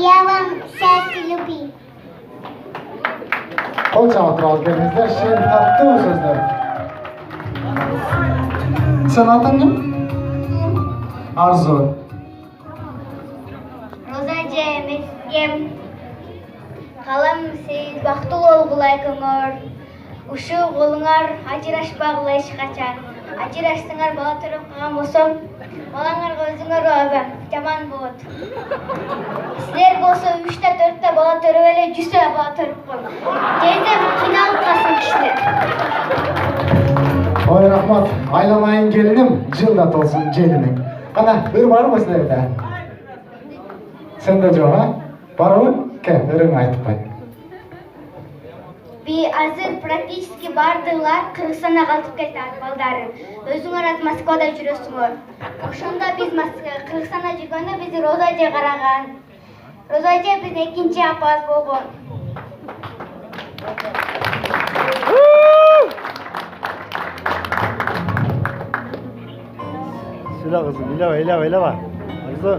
Я вам счастья любви. Қол жауап алып келіңіздер, шен татты сөздер. Сен атың кім? Арзу. Роза жемесем. Қалам сіз бақтылы олғылай көңір. Ушу қолыңар ажырашпағылай шықачан. Ажырашсыңар бала тұрып қаған болсам, балаңарға өзіңер өбі, жаман болады. Сілер болса 3-4 бала тұрып әлі 100 бала тұрып қой. Жейдем қиналып қасын кішілер. Ой, рахмат. Айламайын келінім, жылда толсын желінің. Қана, өр бар ма сілерде? Сен де жоқ, а? Бар ма? Ке, өрің айтып қай. Би азыр практически бардылар Кыргызстанда калтып кетет балдары. Өзүңөр ат Москвада жүрөсүңөр. Ошондо биз Кыргызстанда жүргөндө бизди Роза эже караган. Роза эже биздин экинчи апабыз болгон. Сюда кызым, илева. Арзу.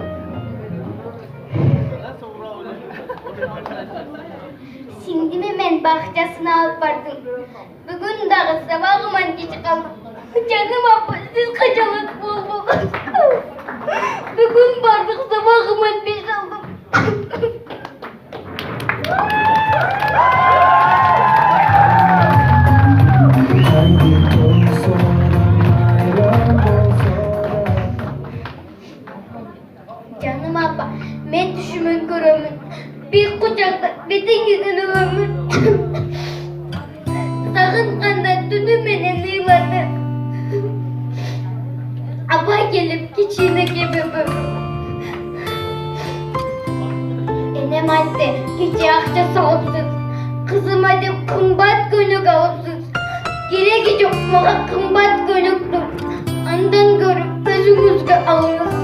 Сиңдиме мен бакчасына алып бардым. Бүгүн дагы сабагыман кеч калдым. Жаным апа, сиз качалык болбогон. Бүгүн бардык сабагыман 5 алдым. Canım abla, ben düşümün görümün. Bir kucakta bedengizden ömür. Sakın kandan tünümenen yıladı. Abla gelip keçiğine gibi Enem anne, gece akça sağlıksız. Kızıma de kımbat gönük alıpsız. Gerek yok bana kımbat gönüktüm. Andan görüp gözümüzge alırız.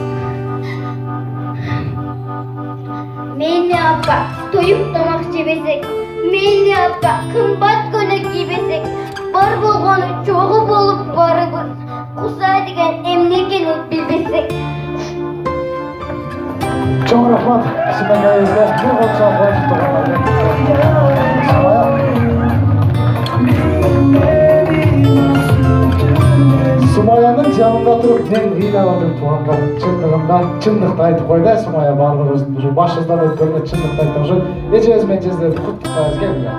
Meyli abba, toyup tomak jebesek. Meyli abba, kımbat gönük gibesek. Bar bolgonu çoğu bolup barыбыз. Kusa degen emnekeni bilbesek. Çok rahmat. Şimdi gelirse bir konuşan konuştuk. Sumaya'nın yanında durup men ыйлабадым туғанға. Чындықты айтып қойды, Сумая барлығы өзінің başыңыздан өткенде чындықты айтып жүр. Ежеңіз мен жездерді құттықтайсыз келді.